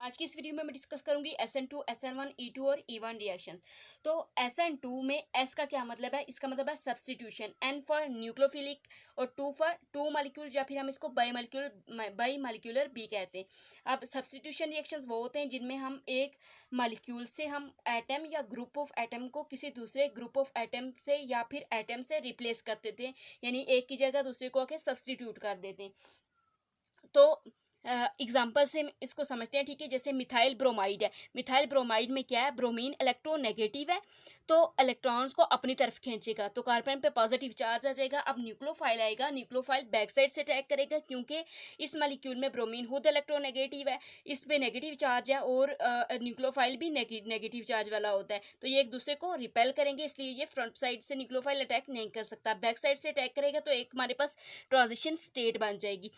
आज की इस वीडियो में मैं डिस्कस करूंगी SN2, SN1, E2 और E1 रिएक्शंस। तो SN2 में S का क्या मतलब है? इसका मतलब है सब्स्टिट्यूशन, N फॉर न्यूक्लियोफिलिक और 2 फॉर टू मालिक्यूल, या फिर हम इसको बाई मालिक्यूलर भी कहते हैं। अब सब्स्टिट्यूशन रिएक्शंस वो होते हैं जिनमें हम एक मालिक्यूल से हम एटम या ग्रुप ऑफ एटम को किसी दूसरे ग्रुप ऑफ एटम से या फिर एटम से रिप्लेस कर देते हैं, यानी एक की जगह दूसरे को आके सब्स्टिट्यूट कर देते हैं। तो एग्जाम्पल से इसको समझते हैं, ठीक है। जैसे मिथाइल ब्रोमाइड है। मिथाइल ब्रोमाइड में क्या है? ब्रोमीन इलेक्ट्रोनेगेटिव है, तो इलेक्ट्रॉन्स को अपनी तरफ खींचेगा, तो कार्बन पे पॉजिटिव चार्ज आ जाएगा। अब न्यूक्लियोफाइल आएगा, न्यूक्लियोफाइल बैक साइड से अटैक करेगा, क्योंकि इस मॉलिक्यूल में ब्रोमीन खुद इलेक्ट्रोनेगेटिव है, इस पे नेगेटिव चार्ज है, और न्यूक्लियोफाइल भी नेगेटिव चार्ज वाला होता है, तो ये एक दूसरे को रिपेल करेंगे, इसलिए ये फ्रंट साइड से न्यूक्लियोफाइल अटैक नहीं कर सकता। बैक साइड से अटैक करेगा तो एक हमारे पास ट्रांजिशन स्टेट बन जाएगी।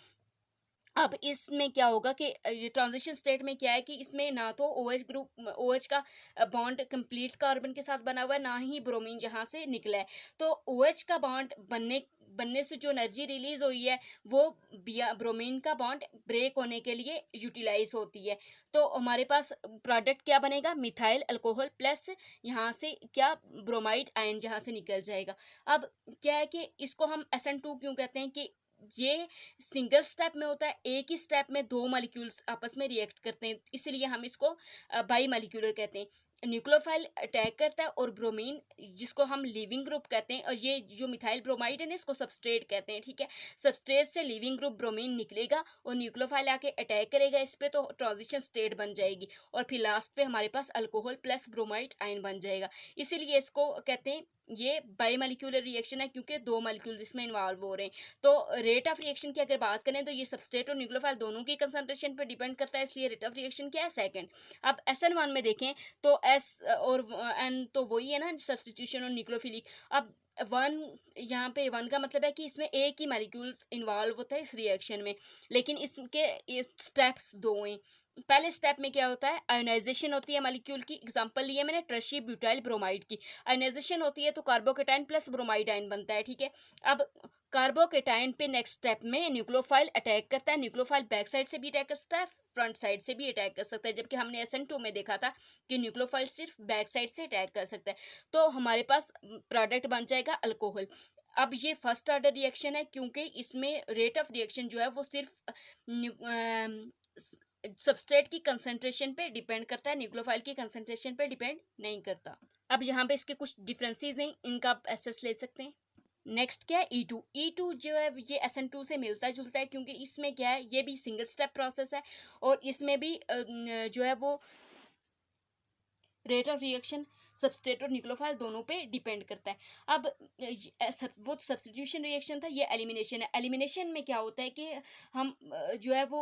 अब इसमें क्या होगा कि ये ट्रांजिशन स्टेट में क्या है कि इसमें ना तो OH ग्रुप, OH का बॉन्ड कंप्लीट कार्बन के साथ बना हुआ है, ना ही ब्रोमीन जहाँ से निकला है। तो OH का बॉन्ड बनने से जो एनर्जी रिलीज हुई है वो ब्रोमीन का बॉन्ड ब्रेक होने के लिए यूटिलाइज होती है। तो हमारे पास प्रोडक्ट क्या बनेगा? मिथाइल अल्कोहल प्लस यहाँ से क्या, ब्रोमाइड आयन जहाँ से निकल जाएगा। अब क्या है कि इसको हम SN2 क्यों कहते हैं कि ये सिंगल स्टेप में होता है, एक ही स्टेप में दो मॉलिक्यूल्स आपस में रिएक्ट करते हैं, इसलिए हम इसको बाई मॉलिक्यूलर कहते हैं। न्यूक्लियोफाइल अटैक करता है और ब्रोमीन, जिसको हम लिविंग ग्रुप कहते हैं, और ये जो मिथाइल ब्रोमाइड है ना, इसको सबस्ट्रेट कहते हैं, ठीक है। सबस्ट्रेट से लिविंग ग्रुप ब्रोमीन निकलेगा और न्यूक्लियोफाइल आके अटैक करेगा इस पे, तो ट्रांजिशन स्टेट बन जाएगी, और फिर लास्ट पे हमारे पास अल्कोहल प्लस ब्रोमाइड आयन बन जाएगा। इसीलिए इसको कहते हैं ये बाईमॉलिक्यूलर रिएक्शन है, क्योंकि दो मॉलिक्यूल्स इसमें इन्वॉल्व हो रहे हैं। तो रेट ऑफ रिएक्शन की अगर बात करें तो ये सबस्ट्रेट और न्यूक्लियोफाइल दोनों की कंसंट्रेशन पर डिपेंड करता है, इसलिए रेट ऑफ रिएक्शन क्या है? सेकंड। अब SN1 में देखें तो S और N तो वही है ना, सब्स्टिट्यूशन और न्यूक्लियोफिलिक। अब वन, यहाँ पे वन का मतलब है कि इसमें एक ही मॉलिक्यूल्स इन्वॉल्व होता है इस रिएक्शन में, लेकिन इसके स्टेप्स दो हैं। पहले स्टेप में क्या होता है? आयोनाइजेशन होती है मॉलिक्यूल की। एग्जांपल लिए मैंने ट्रशी ब्यूटाइल ब्रोमाइड की। आयोनाइजेशन होती है तो कार्बोकेटाइन प्लस ब्रोमाइड आयन बनता है, ठीक है। अब कार्बोकेटाइन पे नेक्स्ट स्टेप में न्यूक्लियोफाइल अटैक करता है। न्यूक्लियोफाइल बैक साइड से भी अटैक कर सकता है, फ्रंट साइड से भी अटैक कर सकता है, जबकि हमने SN2 में देखा था कि न्यूक्लियोफाइल सिर्फ बैक साइड से अटैक कर सकता है। तो हमारे पास प्रोडक्ट बन जाएगा अल्कोहल। अब ये फर्स्ट ऑर्डर रिएक्शन है, क्योंकि इसमें रेट ऑफ रिएक्शन जो है वो सिर्फ सबस्ट्रेट की कंसंट्रेशन पे डिपेंड करता है, न्यूक्लियोफाइल की कंसंट्रेशन पे डिपेंड नहीं करता। अब यहाँ पे इसके कुछ डिफरेंसेस हैं, इनका आप एसेस ले सकते हैं। नेक्स्ट क्या है? E2। E2 जो है ये SN2 से मिलता जुलता है, क्योंकि इसमें क्या है, ये भी सिंगल स्टेप प्रोसेस है, और इसमें भी जो है वो रेट ऑफ रिएक्शन सबस्ट्रेट और न्यूक्लियोफाइल दोनों पे डिपेंड करता है। अब वो सब्स्टिट्यूशन रिएक्शन था, ये एलिमिनेशन है। एलिमिनेशन में क्या होता है कि हम जो है वो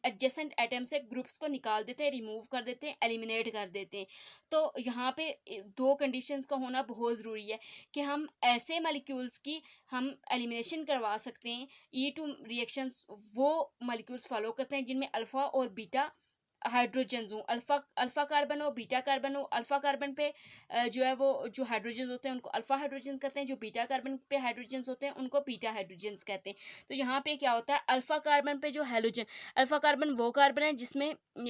एडजेसेंट एटम से ग्रुप्स को निकाल देते हैं, रिमूव कर देते हैं, एलिमिनेट कर देते हैं। तो यहाँ पे दो कंडीशंस का होना बहुत ज़रूरी है कि हम ऐसे मॉलिक्यूल्स की हम एलिमिनेशन करवा सकते हैं। E2 रिएक्शंस वो मॉलिक्यूल्स फॉलो करते हैं जिनमें अल्फ़ा और बीटा हाइड्रोजन हो, अल्फा कार्बन हो, बीटा कार्बन हो। अल्फा कार्बन पे जो है वो जो हाइड्रोजन होते हैं उनको अल्फा हाइड्रोजन कहते हैं, जो बीटा कार्बन पे हाइड्रोजन होते हैं उनको बीटा हाइड्रोजन कहते हैं। तो यहाँ पे क्या होता है, अल्फा कार्बन पे जो हैलोजन, अल्फा कार्बन वो कार्बन है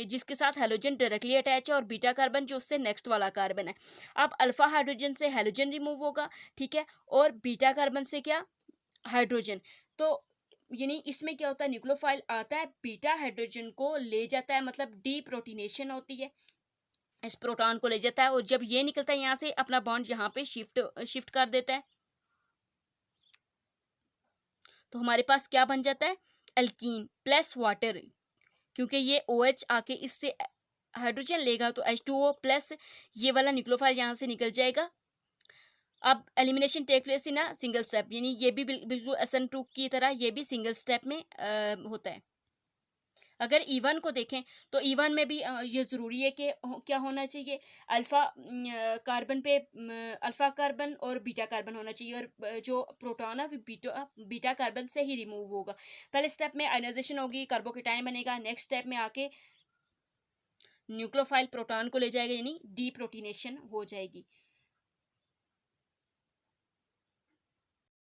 जिसके साथ हैलोजन डायरेक्टली अटैच है, और बीटा कार्बन जो उससे नेक्स्ट वाला कार्बन है। अब अल्फा हाइड्रोजन से हैलोजन रिमूव होगा, ठीक है, और बीटा कार्बन से क्या, हाइड्रोजन। तो यानी इसमें क्या होता है, न्यूक्लियोफाइल आता है, बीटा हाइड्रोजन को ले जाता है, मतलब डी प्रोटीनेशन होती है, इस प्रोटॉन को ले जाता है, और जब ये निकलता है यहाँ से अपना बॉन्ड यहाँ पे शिफ्ट कर देता है, तो हमारे पास क्या बन जाता है, एल्कीन प्लस वाटर, क्योंकि ये OH आके इससे हाइड्रोजन लेगा तो H2O प्लस ये वाला न्यूक्लियोफाइल यहाँ से निकल जाएगा। अब elimination take place in a single step, यानी ये भी बिल्कुल SN2 की तरह ये भी सिंगल स्टेप में होता है। अगर E1 को देखें तो E1 में भी ये ज़रूरी है कि क्या होना चाहिए, अल्फ़ा कार्बन पे अल्फ़ा कार्बन और बीटा कार्बन होना चाहिए, और जो प्रोटॉन है बीटा कार्बन से ही रिमूव होगा। पहले स्टेप में आयनाइजेशन होगी, कार्बोकेटाइन बनेगा, नेक्स्ट स्टेप में आके न्यूक्लियोफाइल प्रोटॉन को ले जाएगा, यानी डी प्रोटीनेशन हो जाएगी।